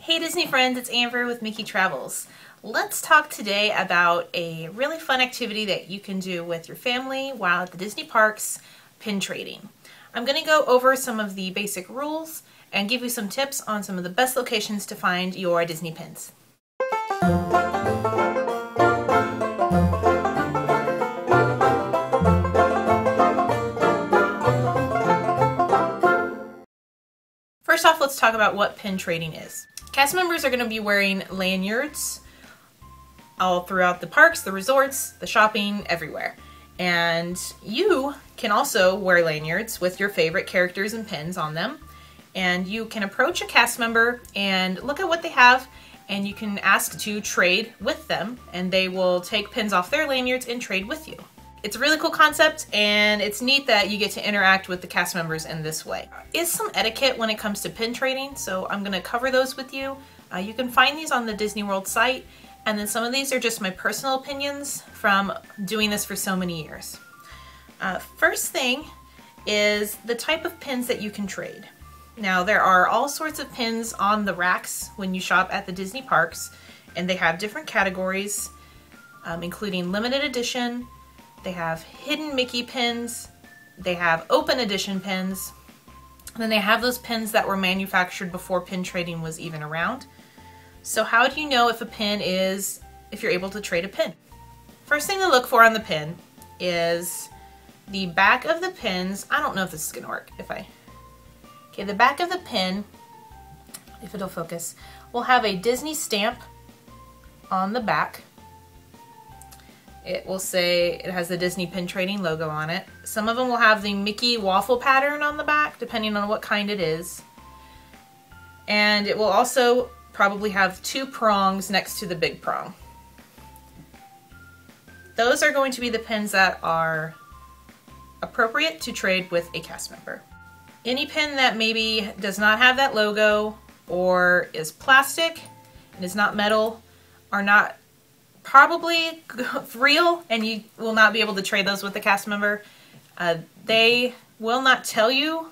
Hey Disney friends, it's Amber with MickeyTravels. Let's talk today about a really fun activity that you can do with your family while at the Disney parks, pin trading. I'm going to go over some of the basic rules and give you some tips on some of the best locations to find your Disney pins. First off, let's talk about what pin trading is. Cast members are going to be wearing lanyards all throughout the parks, the resorts, the shopping, everywhere. And you can also wear lanyards with your favorite characters and pins on them. And you can approach a cast member and look at what they have, and you can ask to trade with them, and they will take pins off their lanyards and trade with you. It's a really cool concept, and it's neat that you get to interact with the cast members in this way. There is some etiquette when it comes to pin trading, so I'm going to cover those with you. You can find these on the Disney World site, and then some of these are just my personal opinions from doing this for so many years. First thing is the type of pins that you can trade. Now, there are all sorts of pins on the racks when you shop at the Disney parks, and they have different categories, including limited edition. They have hidden Mickey pins, they have open edition pins, and then they have those pins that were manufactured before pin trading was even around. So how do you know if a pin is, if you're able to trade a pin? First thing to look for on the pin is the back of the pins. I don't know if this is gonna work. Okay, the back of the pin, if it'll focus, will have a Disney stamp on the back. It will say it has the Disney pin trading logo on it. Some of them will have the Mickey waffle pattern on the back, depending on what kind it is. And it will also probably have two prongs next to the big prong. Those are going to be the pins that are appropriate to trade with a cast member. Any pin that maybe does not have that logo or is plastic and is not metal are not probably real, and you will not be able to trade those with the cast member. They will not tell you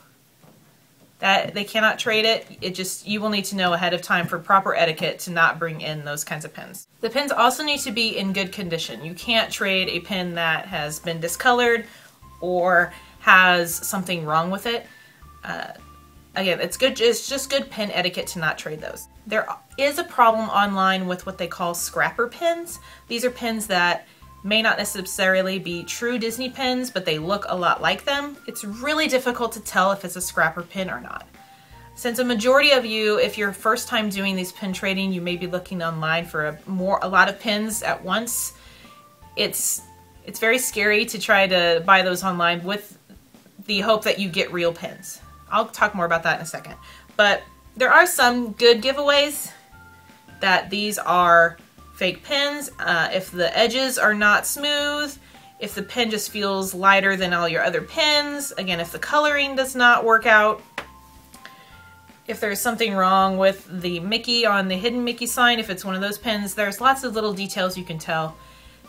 that they cannot trade it. You will need to know ahead of time for proper etiquette to not bring in those kinds of pins. The pins also need to be in good condition. You can't trade a pin that has been discolored or has something wrong with it. Again, it's just good pin etiquette to not trade those. There is a problem online with what they call scrapper pins. These are pins that may not necessarily be true Disney pins, but they look a lot like them. It's really difficult to tell if it's a scrapper pin or not. Since a majority of you, if you're first time doing these pin trading, you may be looking online for a lot of pins at once. It's very scary to try to buy those online with the hope that you get real pins. I'll talk more about that in a second. But there are some good giveaways that these are fake pins. If the edges are not smooth, if the pin just feels lighter than all your other pins, again, if the coloring does not work out, if there's something wrong with the Mickey on the hidden Mickey sign, if it's one of those pins, there's lots of little details you can tell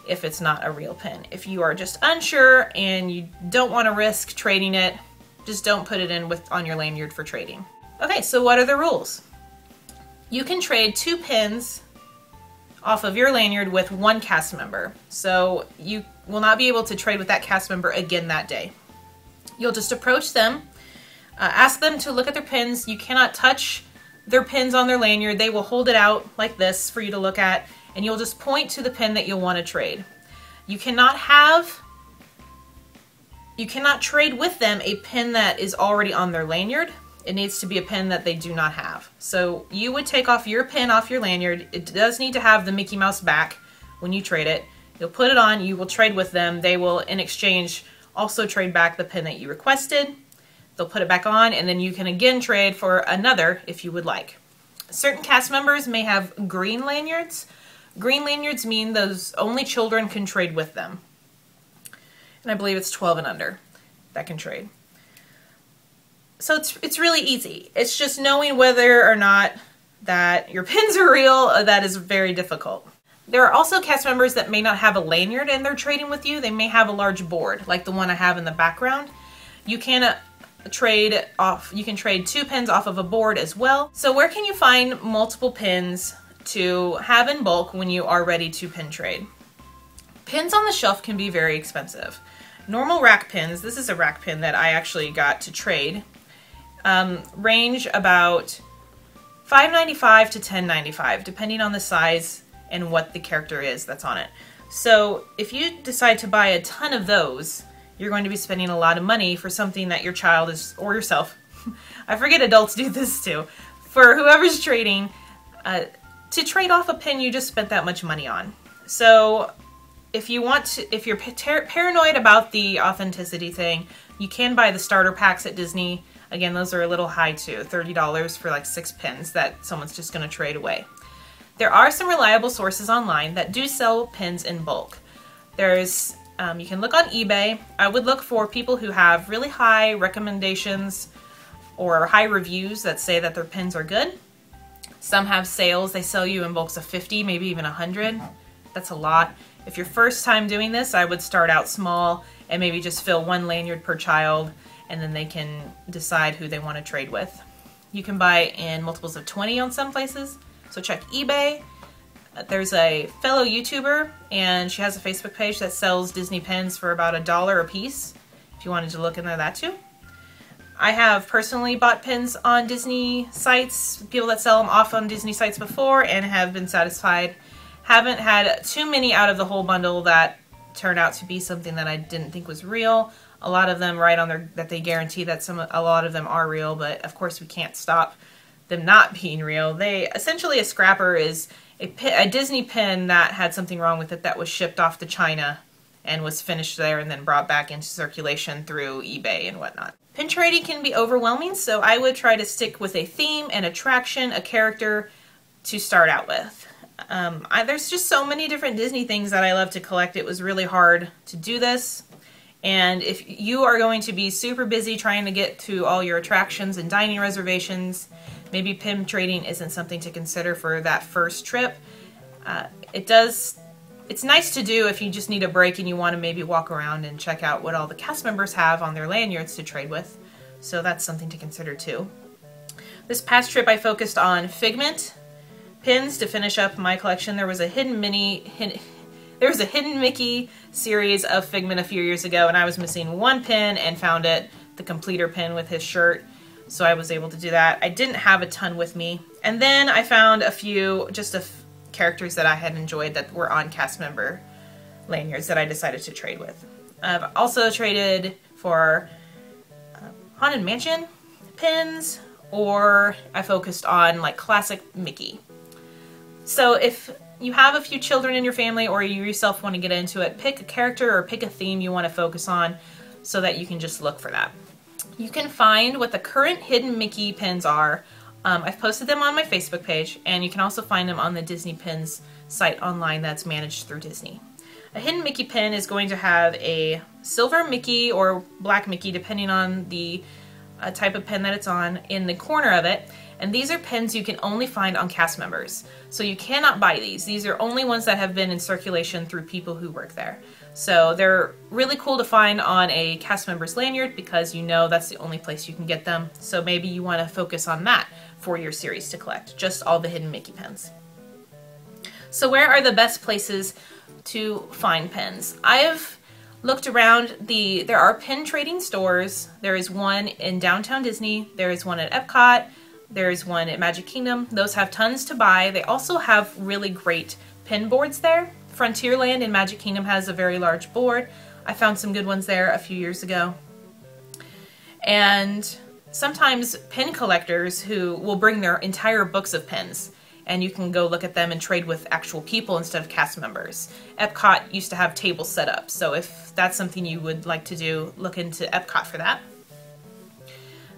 if it's not a real pin. If you are just unsure and you don't want to risk trading it, just don't put it in on your lanyard for trading. Okay, so what are the rules? You can trade 2 pins off of your lanyard with one cast member. So you will not be able to trade with that cast member again that day. You'll just approach them, ask them to look at their pins. You cannot touch their pins on their lanyard. They will hold it out like this for you to look at, and you'll just point to the pin that you'll want to trade. You cannot trade with them a pin that is already on their lanyard. It needs to be a pin that they do not have. So you would take off your pin off your lanyard. It does need to have the Mickey Mouse back when you trade it. You'll put it on, you will trade with them. They will, in exchange, also trade back the pin that you requested. They'll put it back on, and then you can again trade for another if you would like. Certain cast members may have green lanyards. Green lanyards mean those only children can trade with them. And I believe it's 12 and under that can trade. So it's really easy. It's just knowing whether or not that your pins are real that is very difficult. There are also cast members that may not have a lanyard and they're trading with you. They may have a large board like the one I have in the background. You can trade off, you can trade 2 pins off of a board as well. So where can you find multiple pins to have in bulk when you are ready to pin trade? Pins on the shelf can be very expensive. Normal rack pins, this is a rack pin that I actually got to trade, range about $5.95 to $10.95 depending on the size and what the character is that's on it. So if you decide to buy a ton of those, you're going to be spending a lot of money for something that your child is, or yourself, I forget adults do this too, for whoever's trading, to trade off a pin you just spent that much money on. So if you want to, if you're paranoid about the authenticity thing, you can buy the starter packs at Disney. Again, those are a little high too, $30 for like 6 pins that someone's just going to trade away. There are some reliable sources online that do sell pins in bulk. There's, you can look on eBay. I would look for people who have really high recommendations or high reviews that say that their pins are good. Some have sales, they sell you in bulks of 50, maybe even 100. That's a lot. If you're first time doing this, I would start out small and maybe just fill 1 lanyard per child, and then they can decide who they want to trade with. You can buy in multiples of 20 on some places. So check eBay. There's a fellow YouTuber, and she has a Facebook page that sells Disney pins for about $1 a piece, if you wanted to look into that too. I have personally bought pins on Disney sites, people that sell them off on Disney sites before, and have been satisfied. Haven't had too many out of the whole bundle that turned out to be something that I didn't think was real. A lot of them write on there that they guarantee that a lot of them are real, but of course we can't stop them not being real. They essentially, a scrapper is a Disney pin that had something wrong with it that was shipped off to China and was finished there and then brought back into circulation through eBay and whatnot. Pin trading can be overwhelming, so I would try to stick with a theme, an attraction, a character to start out with. There's just so many different Disney things that I love to collect. It was really hard to do this. And if you are going to be super busy trying to get to all your attractions and dining reservations, maybe pin trading isn't something to consider for that first trip. It's nice to do if you just need a break and you want to maybe walk around and check out what all the cast members have on their lanyards to trade with. So that's something to consider too. This past trip I focused on Figment pins to finish up my collection. There was a hidden Mickey series of Figment a few years ago, and I was missing 1 pin and found it, the completer pin with his shirt. So I was able to do that. I didn't have a ton with me. And then I found a few, characters that I had enjoyed that were on cast member lanyards that I decided to trade with. I've also traded for Haunted Mansion pins, or I focused on like classic Mickey. So if you have a few children in your family or you yourself want to get into it, pick a character or pick a theme you want to focus on so that you can just look for that. You can find what the current hidden Mickey pins are. I've posted them on my Facebook page, and you can also find them on the Disney Pins site online that's managed through Disney. A hidden Mickey pin is going to have a silver Mickey or black Mickey, depending on the type of pin that it's on, in the corner of it. And these are pins you can only find on cast members. So you cannot buy these. These are only ones that have been in circulation through people who work there. So they're really cool to find on a cast member's lanyard because you know that's the only place you can get them. So maybe you want to focus on that for your series to collect, just all the hidden Mickey pins. So where are the best places to find pins? I've looked around. There are pin trading stores. There is one in downtown Disney. There is one at Epcot. There's one at Magic Kingdom. Those have tons to buy. They also have really great pin boards there. Frontierland in Magic Kingdom has a very large board. I found some good ones there a few years ago. And sometimes pin collectors who will bring their entire books of pins, and you can go look at them and trade with actual people instead of cast members. Epcot used to have tables set up, so if that's something you would like to do, look into Epcot for that.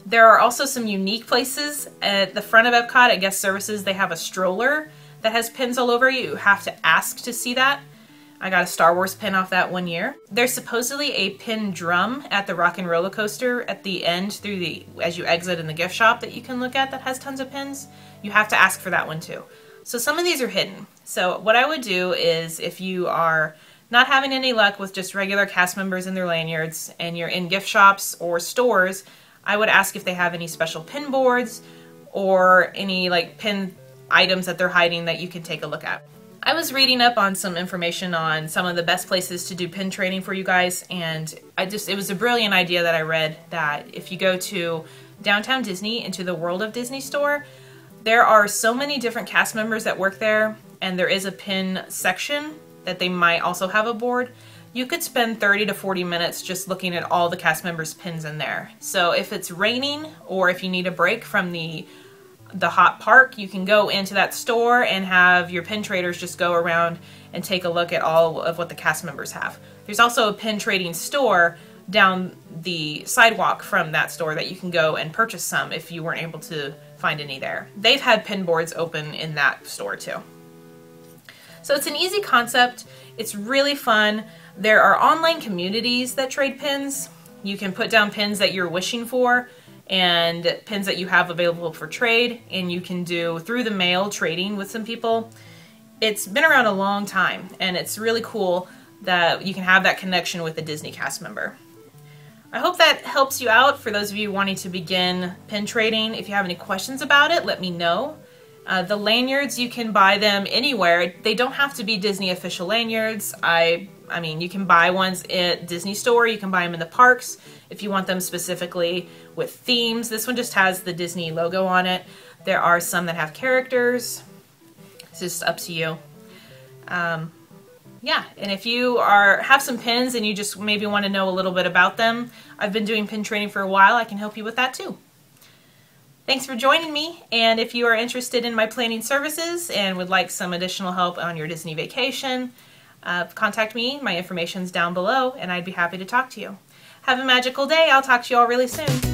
There are also some unique places at the front of Epcot at Guest Services. They have a stroller that has pins all over you. You have to ask to see that. I got a Star Wars pin off that one year. There's supposedly a pin drum at the Rock and Roller Coaster at the end as you exit in the gift shop that you can look at that has tons of pins. You have to ask for that one too. So some of these are hidden. So what I would do is, if you are not having any luck with just regular cast members and their lanyards and you're in gift shops or stores, I would ask if they have any special pin boards or any like pin items that they're hiding that you can take a look at. I was reading up on some information on some of the best places to do pin training for you guys, and it was a brilliant idea that I read, that if you go to Downtown Disney into the World of Disney store, there are so many different cast members that work there, and there is a pin section that they might also have a board. You could spend 30 to 40 minutes just looking at all the cast members' pins in there. So if it's raining or if you need a break from the hot park, you can go into that store and have your pin traders just go around and take a look at all of what the cast members have. There's also a pin trading store down the sidewalk from that store that you can go and purchase some if you weren't able to find any there. They've had pin boards open in that store too. So it's an easy concept. It's really fun. There are online communities that trade pins. You can put down pins that you're wishing for and pins that you have available for trade, and you can do through the mail trading with some people. It's been around a long time, and it's really cool that you can have that connection with a Disney cast member. I hope that helps you out for those of you wanting to begin pin trading. If you have any questions about it, let me know. The lanyards, you can buy them anywhere. They don't have to be Disney official lanyards. I mean, you can buy ones at Disney Store. You can buy them in the parks if you want them specifically with themes. This one just has the Disney logo on it. There are some that have characters. It's just up to you. Yeah, and if you have some pins and you just maybe want to know a little bit about them, I've been doing pin training for a while. I can help you with that too. Thanks for joining me, and if you are interested in my planning services and would like some additional help on your Disney vacation, contact me. My information's down below, and I'd be happy to talk to you. Have a magical day. I'll talk to you all really soon.